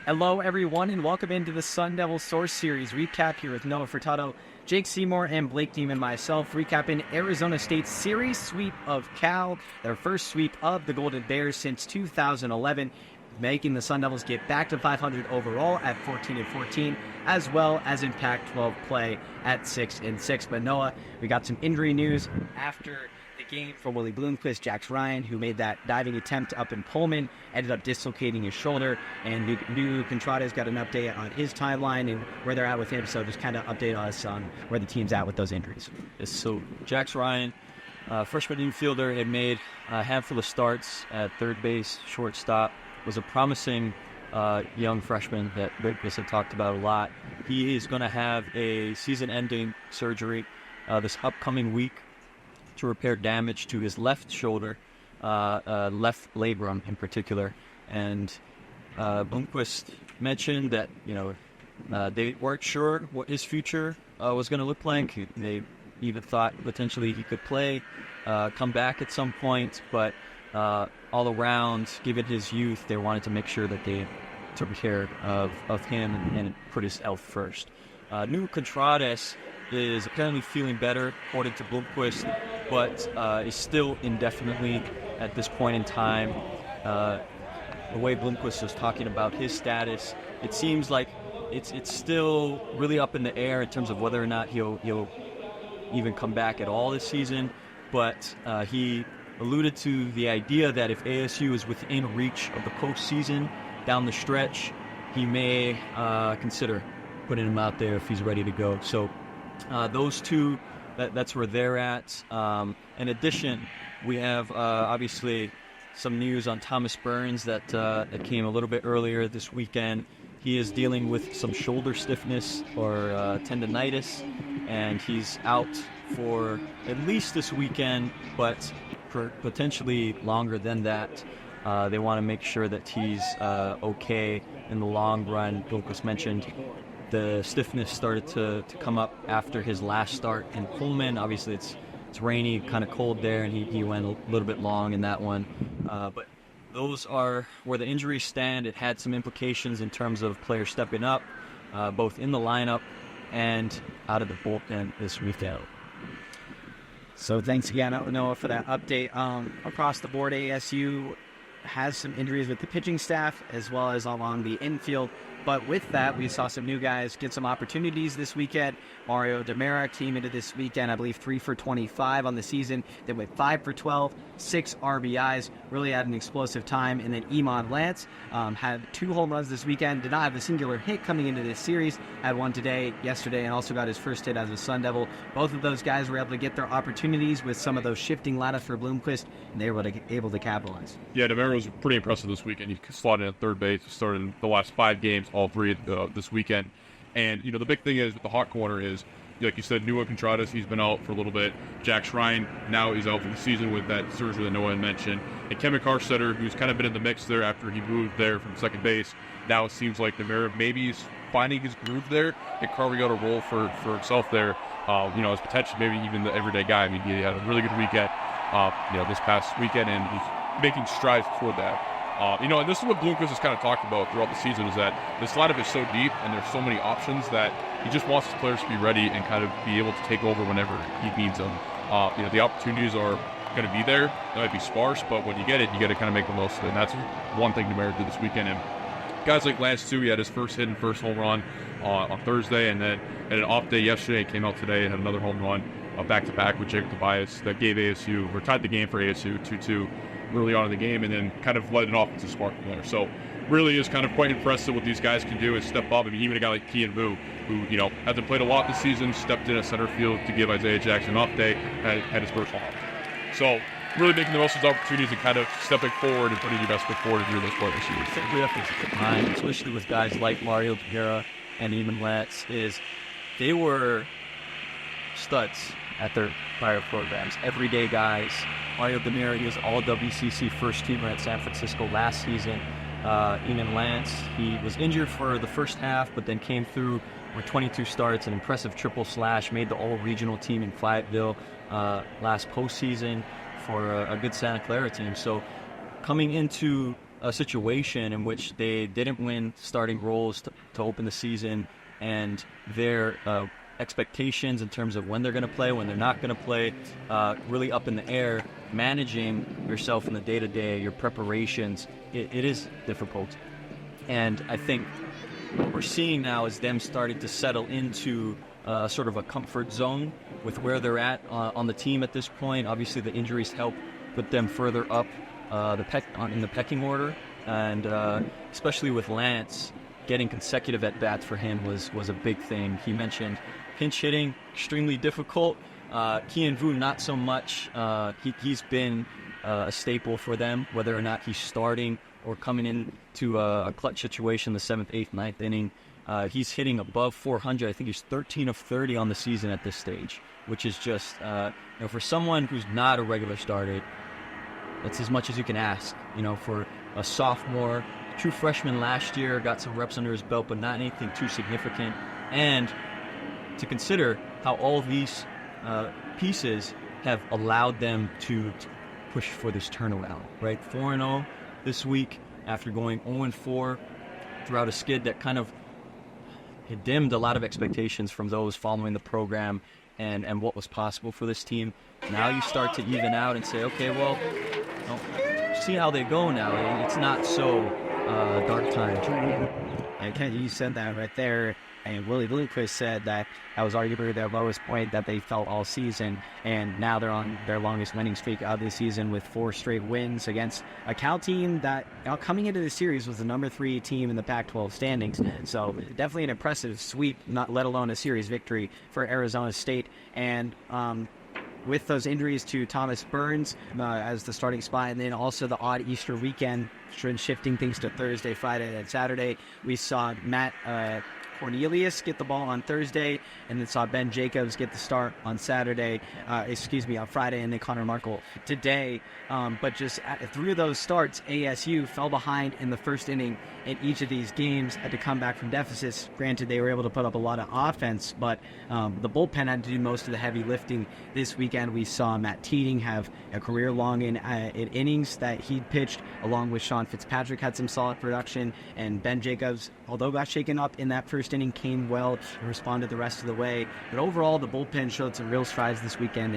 Hello, everyone, and welcome into the SunDevilSource series recap here with Noah Furtado, Jake Seymour, and Blake Deem and myself, recapping Arizona State's series sweep of Cal, their first sweep of the Golden Bears since 2011, making the Sun Devils get back to 500 overall at 14-14, as well as in Pac-12 play at 6-6. But Noah, we got some injury news after the game for Willie Bloomquist. Jax Ryan, who made that diving attempt up in Pullman, ended up dislocating his shoulder, and New Contrada's got an update on his timeline and where they're at with him, so just kind of update us on where the team's at with those injuries. Yes, so Jax Ryan, freshman infielder, had made a handful of starts at third base, shortstop, was a promising young freshman that Bloomquist had talked about a lot. He is going to have a season-ending surgery this upcoming week to repair damage to his left shoulder, left labrum in particular. And Bloomquist mentioned that they weren't sure what his future was going to look like. They even thought potentially he could play, come back at some point, but all around, given his youth, they wanted to make sure that they took care of him and put his health first. New Contradas is apparently feeling better, according to Bloomquist, but is still indefinitely at this point in time. The way Bloomquist was talking about his status, it seems like it's still really up in the air in terms of whether or not he'll even come back at all this season. But he alluded to the idea that if ASU is within reach of the postseason down the stretch, he may consider putting him out there if he's ready to go. So those two, that's where they're at. In addition, we have obviously some news on Thomas Burns that came a little bit earlier this weekend. He is dealing with some shoulder stiffness or tendonitis, and he's out for at least this weekend, but potentially longer than that. They want to make sure that he's okay in the long run. Bloomquist mentioned the stiffness started to come up after his last start in Pullman. Obviously, it's rainy, kind of cold there, and he went a little bit long in that one. But those are where the injuries stand. It had some implications in terms of players stepping up, both in the lineup and out of the bullpen this weekend. So thanks again, Noah, for that update. Across the board, ASU has some injuries with the pitching staff as well as along the infield. But with that, we saw some new guys get some opportunities this weekend. Mario Demera came into this weekend, I believe, 3 for 25 on the season. They went 5 for 12, 6 RBIs, really had an explosive time. And then Iman Lance had 2 home runs this weekend, did not have a singular hit coming into this series, had one yesterday, and also got his first hit as a Sun Devil. Both of those guys were able to get their opportunities with some of those shifting lineups for Bloomquist, and they were able to capitalize. Yeah, Demera was pretty impressive this weekend. He slotted in at third base, started the last 5 games, all 3 this weekend. And, the big thing is with the hot corner is, like you said, Noah Contradas, he's been out for a little bit. Jax Ryan, now he's out for the season with that surgery that Noah had mentioned. And Kevin Carstetter, who's kind of been in the mix there after he moved there from second base. Now it seems like Demera maybe is finding his groove there and carving out a role for himself there. As potentially maybe even the everyday guy. I mean, he had a really good weekend, this past weekend, and he's making strides toward that. And this is what Bloomquist has kind of talked about throughout the season, is that this lineup is so deep and there's so many options that he just wants his players to be ready and kind of be able to take over whenever he needs them. The opportunities are going to be there. They might be sparse, but when you get it, you got to kind of make the most of it. And that's one thing Demera did this weekend. And guys like Lance, too, he had his first hit and first home run on Thursday, and then had an off day yesterday. He came out today and had another home run back-to-back with Jacob Tobias that gave ASU, or tied the game for ASU 2-2. Early on in the game, and then kind of let an offensive spark from there. So really is kind of quite impressive what these guys can do and step up. I mean, even a guy like Kian Vu, who, hasn't played a lot this season, stepped in at center field to give Isaiah Jackson an off day, had his first home run. So really making the most of his opportunities and kind of stepping forward and putting your best foot forward during those players. I think we have to keep in mind, especially with guys like Mario Demera and Iman Lance, is they were studs at their prior programs, everyday guys. Mario Demera, he was all WCC first teamer at San Francisco last season. Iman Lance, he was injured for the first half, but then came through with 22 starts, an impressive triple slash, made the all-regional team in Fayetteville last postseason for a good Santa Clara team. So coming into a situation in which they didn't win starting roles to open the season, and their expectations in terms of when they're going to play, when they're not going to play, really up in the air. Managing yourself in the day-to-day, your preparations, it is difficult. And I think what we're seeing now is them starting to settle into sort of a comfort zone with where they're at on the team at this point. Obviously, the injuries help put them further up in the pecking order, and especially with Lance, getting consecutive at-bats for him was a big thing. He mentioned pinch hitting, extremely difficult. Kian Vu, not so much. He's been a staple for them, whether or not he's starting or coming into a clutch situation, the 7th, 8th, 9th inning. He's hitting above 400. I think he's 13 of 30 on the season at this stage, which is just, for someone who's not a regular starter, that's as much as you can ask. For a sophomore, true freshman last year, got some reps under his belt, but not anything too significant. And to consider how all these pieces have allowed them to push for this turnaround, right? 4-0 this week after going 0-4 throughout a skid that kind of had dimmed a lot of expectations from those following the program and what was possible for this team. Now you start to even out and say, okay, well, see how they go now. It's not so dark time. And you said that right there. And Willie Lindquist said that was arguably their lowest point that they felt all season, and now they're on their longest winning streak of the season with 4 straight wins against a Cal team that, coming into the series, was the number 3 team in the Pac-12 standings. So definitely an impressive sweep, not let alone a series victory for Arizona State. And with those injuries to Thomas Burns as the starting spot, and then also the odd Easter weekend, shifting things to Thursday, Friday, and Saturday, we saw Matt Cornelius get the ball on Thursday, and then saw Ben Jacobs get the start on on Friday, and then Connor Markle today. But just through those starts, ASU fell behind in the first inning in each of these games, had to come back from deficits. Granted, they were able to put up a lot of offense, but the bullpen had to do most of the heavy lifting this weekend. We saw Matt Teating have a career-long in innings that he pitched, along with Sean Fitzpatrick had some solid production, and Ben Jacobs, although got shaken up in that first inning, came well and responded the rest of the way. But overall, the bullpen showed some real strides this weekend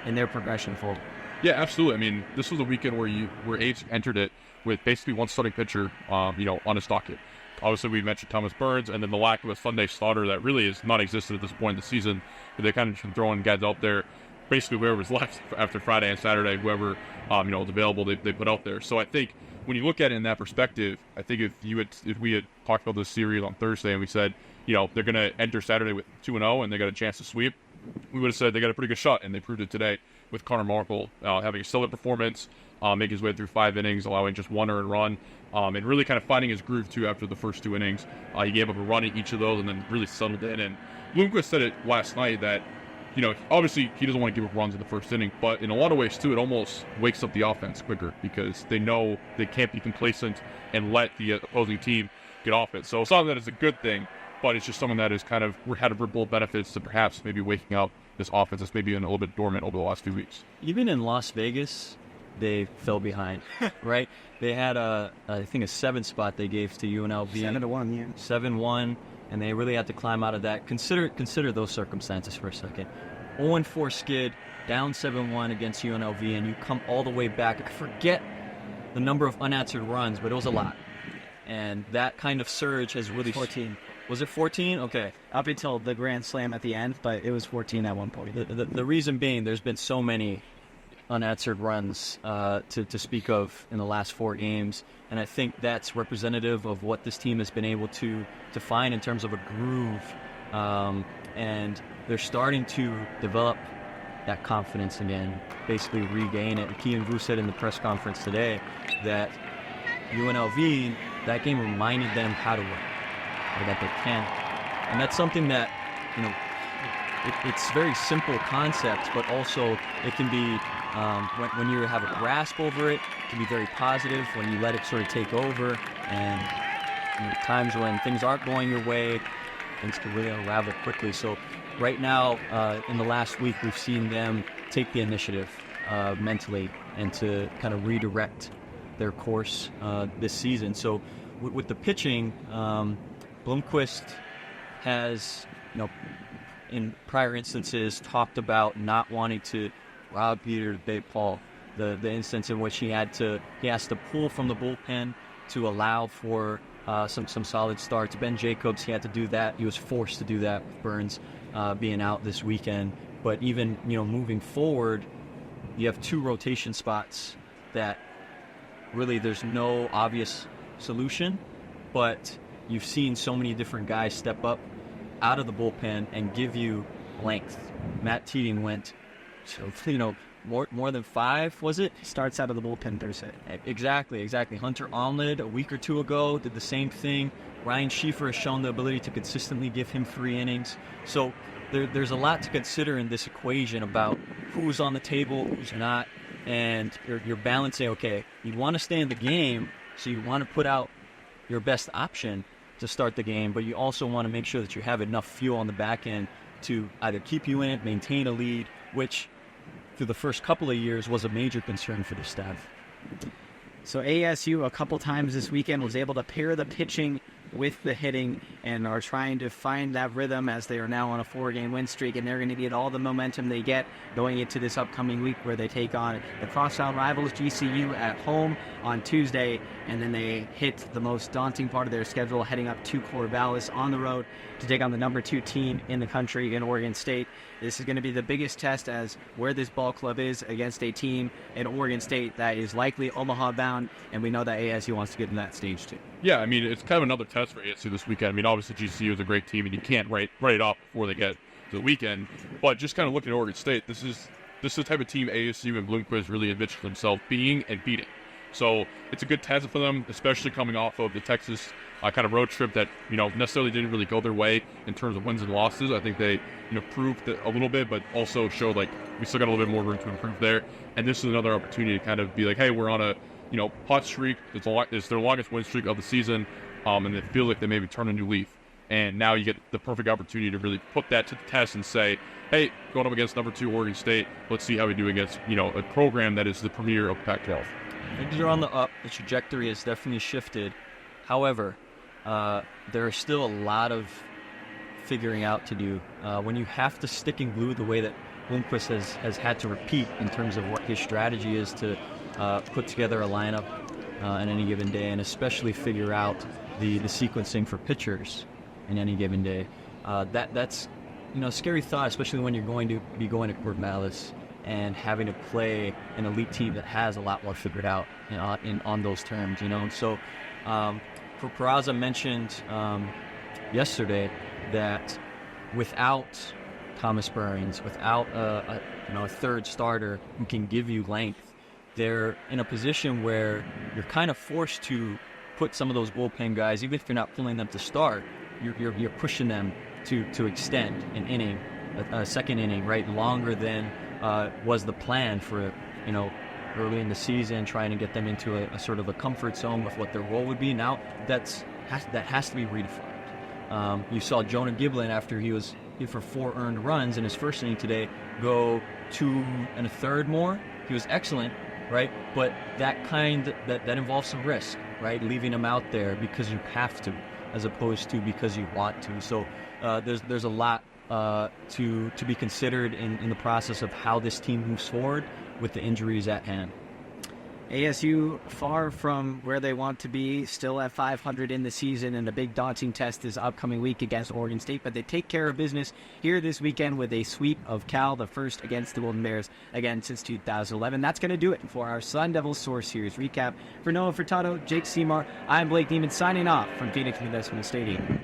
in their progression forward. Yeah, absolutely. I mean, this was a weekend where A's entered it with basically one starting pitcher, on his docket. Obviously, we mentioned Thomas Burns, and then the lack of a Sunday starter that really is non-existent at this point in the season. But they kind of just throwing guys out there, basically whoever was left after Friday and Saturday, whoever was available, they put out there. So I think when you look at it in that perspective, I think if we had talked about this series on Thursday and we said, they're going to enter Saturday with 2-0 and they got a chance to sweep, we would have said they got a pretty good shot, and they proved it today with Connor Markle having a stellar performance, making his way through 5 innings, allowing just 1 earned run, and really kind of finding his groove too after the first 2 innings. He gave up a run in each of those and then really settled in. And Lundqvist said it last night that, obviously he doesn't want to give up runs in the first inning, but in a lot of ways too, it almost wakes up the offense quicker because they know they can't be complacent and let the opposing team get off it. So some of that is a good thing, but it's just something that is kind of had ripple benefits to perhaps maybe waking up this offense that's maybe been a little bit dormant over the last few weeks. Even in Las Vegas, they fell behind, right? They had I think a 7 spot they gave to UNLV. 7-1, yeah. 7-1, and they really had to climb out of that. Consider those circumstances for a second. 0-4 skid, down 7-1 against UNLV, and you come all the way back. I forget the number of unanswered runs, but it was a lot. And that kind of surge has really... 14. Was it 14? Okay. Up until the grand slam at the end, but it was 14 at one point. The reason being, there's been so many unanswered runs to speak of in the last 4 games, and I think that's representative of what this team has been able to find in terms of a groove, and they're starting to develop that confidence again, basically regain it. And Kian Vu said in the press conference today that UNLV, that game reminded them how to win, or that they can, and that's something that, it's very simple concept, but also it can be, when you have a grasp over it, it can be very positive when you let it sort of take over, and times when things aren't going your way, things can really unravel quickly. So right now, in the last week, we've seen them take the initiative mentally and to kind of redirect their course this season. So with the pitching, Blomqvist has, in prior instances, talked about not wanting to rob Peter to bait Paul. The instance in which he has to pull from the bullpen to allow for some solid starts. Ben Jacobs, he had to do that. He was forced to do that with Burns being out this weekend. But even moving forward, you have 2 rotation spots that really there's no obvious solution, but you've seen so many different guys step up out of the bullpen and give you length. Matt Teating went, more than 5, was it? Starts out of the bullpen Thursday. Exactly. Hunter Onlid a week or 2 ago did the same thing. Ryan Schieffer has shown the ability to consistently give him 3 innings. So there's a lot to consider in this equation about who's on the table, who's not, and you're balancing, okay, you want to stay in the game, so you want to put out your best option to start the game, but you also want to make sure that you have enough fuel on the back end to either keep you in it, maintain a lead, which through the first couple of years was a major concern for the staff. So ASU a couple times this weekend was able to pair the pitching with the hitting and are trying to find that rhythm as they are now on a 4-game win streak, and they're going to get all the momentum they get going into this upcoming week where they take on the crosstown rivals GCU at home on Tuesday, and then they hit the most daunting part of their schedule heading up to Corvallis on the road to take on the number 2 team in the country in Oregon State. This is going to be the biggest test as where this ball club is against a team in Oregon State that is likely Omaha bound, and we know that ASU wants to get in that stage too. Yeah, I mean, it's kind of another test for ASU this weekend. I mean, obviously GCU is a great team, and you can't write it off before they get to the weekend. But just kind of looking at Oregon State, this is the type of team ASU and Blomqvist really envision themselves being and beating. So it's a good test for them, especially coming off of the Texas kind of road trip that necessarily didn't really go their way in terms of wins and losses. I think they proved it a little bit, but also showed like we still got a little bit more room to improve there. And this is another opportunity to kind of be like, hey, we're on a hot streak. It's their longest win streak of the season, and they feel like they maybe turn a new leaf. And now you get the perfect opportunity to really put that to the test and say, hey, going up against number 2 Oregon State, let's see how we do against a program that is the premier of Pac-12. Things are on the up. The trajectory has definitely shifted. However, there is still a lot of figuring out to do. When you have to stick and glue the way that Blomqvist has had to repeat in terms of what his strategy is to put together a lineup on any given day, and especially figure out the sequencing for pitchers in any given day. That's a scary thought, especially when you're going to be going to Corvallis and having to play an elite team that has a lot more figured out on those terms. So for Peraza mentioned yesterday that without Thomas Burns, without a third starter who can give you length, they're in a position where you're kind of forced to put some of those bullpen guys, even if you're not pulling them to start, you're pushing them to extend an inning, a second inning, right, longer than was the plan for early in the season, trying to get them into a sort of a comfort zone with what their role would be. Now that has to be redefined. You saw Jonah Giblin after he hit for 4 earned runs in his first inning today, go 2 1/3 more. He was excellent, right? But that involves some risk, right? Leaving him out there because you have to, as opposed to because you want to. So there's a lot to be considered in the process of how this team moves forward with the injuries at hand. ASU far from where they want to be, still at 500 in the season, and a big daunting test this upcoming week against Oregon State, but they take care of business here this weekend with a sweep of Cal, the first against the Golden Bears, again since 2011. That's going to do it for our SunDevilSource series recap. For Noah Furtado, Jake Seymour, I'm Blake Neiman signing off from Phoenix Municipal Stadium.